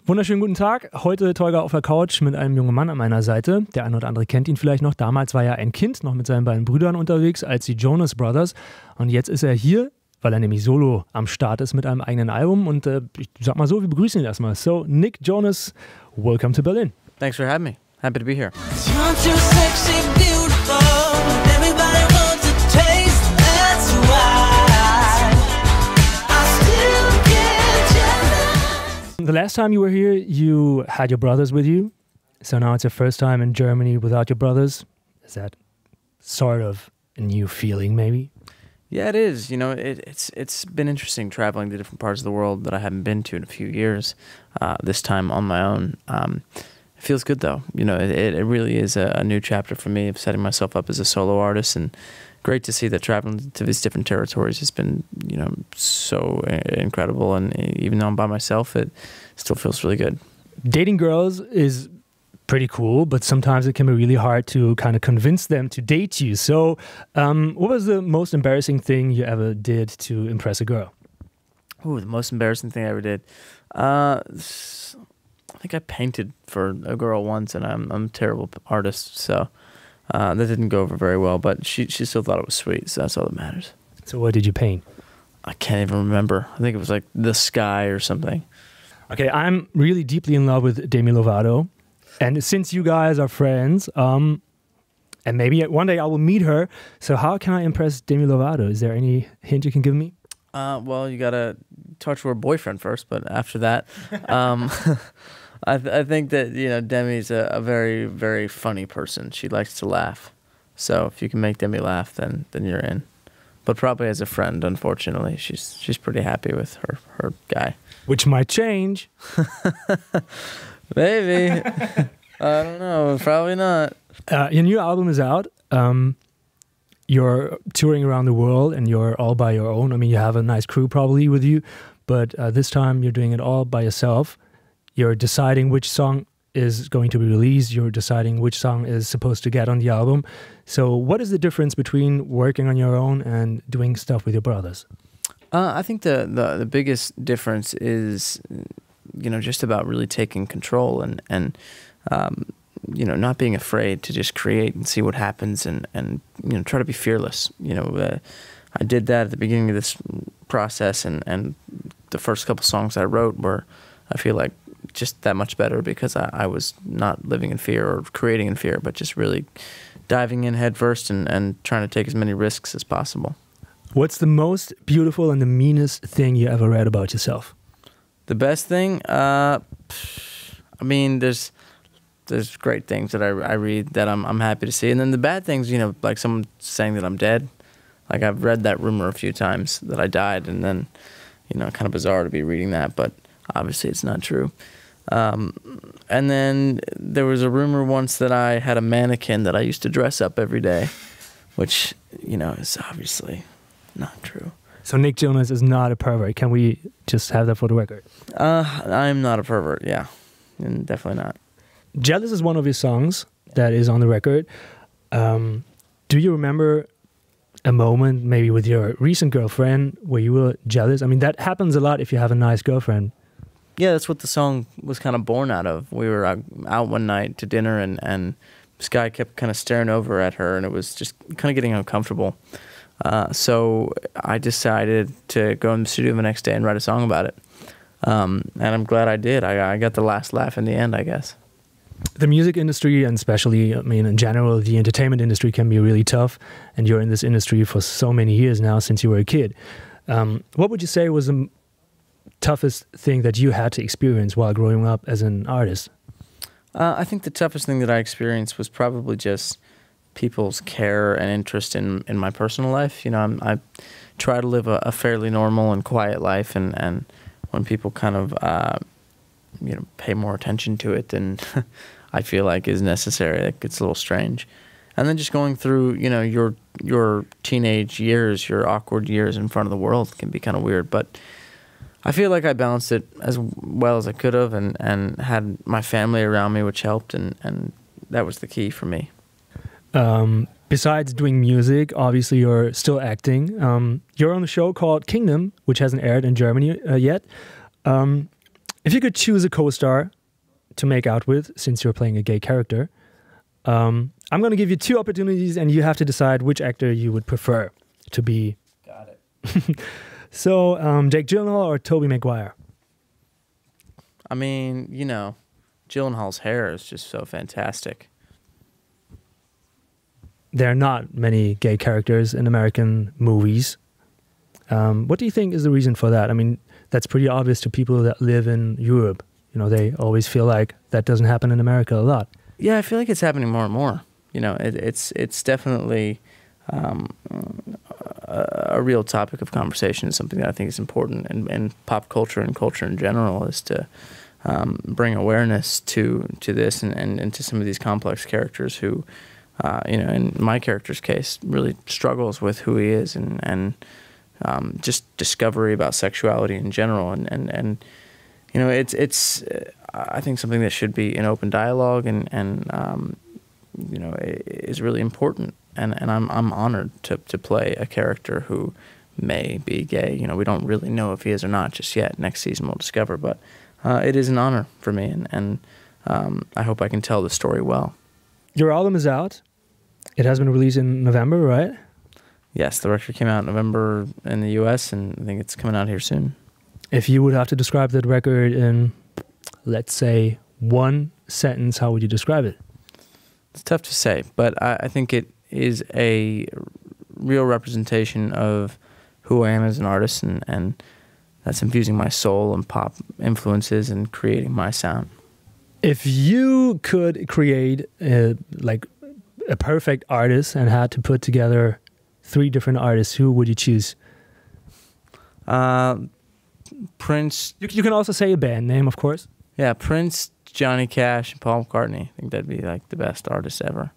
Wunderschönen guten Tag. Heute Tolga auf der Couch mit einem jungen Mann an meiner Seite. Der eine oder andere kennt ihn vielleicht noch. Damals war er ein Kind, noch mit seinen beiden Brüdern unterwegs als die Jonas Brothers. Und jetzt ist er hier, weil er nämlich solo am Start ist mit einem eigenen Album. Und ich sag mal so, wir begrüßen ihn erstmal. So, Nick Jonas, welcome to Berlin. Thanks for having me. Happy to be here. The last time you were here, you had your brothers with you. So now it's your first time in Germany without your brothers. Is that sort of a new feeling, maybe? Yeah, it is. You know, it's been interesting traveling to different parts of the world that I haven't been to in a few years. This time on my own. It feels good though. You know, it really is a new chapter for me of setting myself up as a solo artist, and great to see that traveling to these different territories has been, you know, so incredible. And even though I'm by myself, it still feels really good. Dating girls is pretty cool, but sometimes it can be really hard to kind of convince them to date you. So what was the most embarrassing thing you ever did to impress a girl? Ooh, the most embarrassing thing I ever did. I think I painted for a girl once, and I'm a terrible artist, so that didn't go over very well, but she still thought it was sweet, so that's all that matters. So what did you paint? I can't even remember. I think it was like the sky or something. Okay, I'm really deeply in love with Demi Lovato. And since you guys are friends, and maybe one day I will meet her, so how can I impress Demi Lovato? Is there any hint you can give me? Well, you gotta talk to her boyfriend first, but after that, I think that, you know, Demi's a very, very funny person. She likes to laugh. So if you can make Demi laugh, then you're in. But probably as a friend, unfortunately. She's pretty happy with her guy. Which might change. Maybe. I don't know. Probably not. Your new album is out. You're touring around the world and you're all by your own. I mean, you have a nice crew probably with you, but this time you're doing it all by yourself. You're deciding which song is going to be released. You're deciding which song is supposed to get on the album. So what is the difference between working on your own and doing stuff with your brothers? I think the biggest difference is, you know, just about really taking control and you know, not being afraid to just create and see what happens and you know, try to be fearless. You know, I did that at the beginning of this process, and the first couple songs I wrote were, I feel like, just that much better because I was not living in fear or creating in fear, but just really diving in head first and trying to take as many risks as possible. What's the most beautiful and the meanest thing you ever read about yourself? The best thing? I mean, there's great things that I read that I'm happy to see. And then the bad things, you know, like someone saying that I'm dead. Like, I've read that rumor a few times that I died, and then, you know, kind of bizarre to be reading that, but obviously it's not true. And then there was a rumor once that I had a mannequin that I used to dress up every day, which, you know, is obviously not true. So Nick Jonas is not a pervert. Can we just have that for the record? I'm not a pervert, yeah. And definitely not. Jealous is one of your songs that is on the record. Do you remember a moment maybe with your recent girlfriend where you were jealous? I mean, that happens a lot if you have a nice girlfriend. Yeah, that's what the song was kind of born out of. We were out one night to dinner, and this guy kept kind of staring over at her, and it was just kind of getting uncomfortable. So I decided to go in the studio the next day and write a song about it. And I'm glad I did. I got the last laugh in the end, I guess. The music industry, and especially, I mean, in general, the entertainment industry can be really tough. And you're in this industry for so many years now, since you were a kid. What would you say was the toughest thing that you had to experience while growing up as an artist? I think the toughest thing that I experienced was probably just people's care and interest in my personal life. You know, I try to live a fairly normal and quiet life, and when people kind of you know, pay more attention to it than I feel like is necessary, it gets a little strange. And then just going through, you know, your teenage years, your awkward years in front of the world can be kind of weird, but I feel like I balanced it as well as I could have, and had my family around me, which helped, and that was the key for me. Besides doing music, obviously you're still acting. You're on a show called Kingdom, which hasn't aired in Germany yet. If you could choose a co-star to make out with, since you're playing a gay character, I'm going to give you 2 opportunities, and you have to decide which actor you would prefer to be. Got it. So, Jake Gyllenhaal or Tobey Maguire? I mean, you know, Gyllenhaal's hair is just so fantastic. There are not many gay characters in American movies. What do you think is the reason for that? I mean, that's pretty obvious to people that live in Europe. You know, they always feel like that doesn't happen in America a lot. Yeah, I feel like it's happening more and more. You know, it's definitely a real topic of conversation. It's something that I think is important in pop culture and culture in general, is to bring awareness to this and to some of these complex characters who, you know, in my character's case, really struggles with who he is and just discovery about sexuality in general. And you know, it's I think something that should be an open dialogue and you know, is really important. And I'm honored to play a character who may be gay. You know, we don't really know if he is or not just yet. Next season we'll discover, but it is an honor for me, and I hope I can tell the story well. Your album is out. It has been released in November, right? Yes, the record came out in November in the US, and I think it's coming out here soon. If you would have to describe that record in, let's say, 1 sentence, how would you describe it? It's tough to say, but I think it is a real representation of who I am as an artist, and that's infusing my soul and pop influences and creating my sound. If you could create like a perfect artist and had to put together 3 different artists, who would you choose? Prince. You can also say a band name, of course. Yeah, Prince, Johnny Cash, and Paul McCartney. I think that'd be like the best artists ever.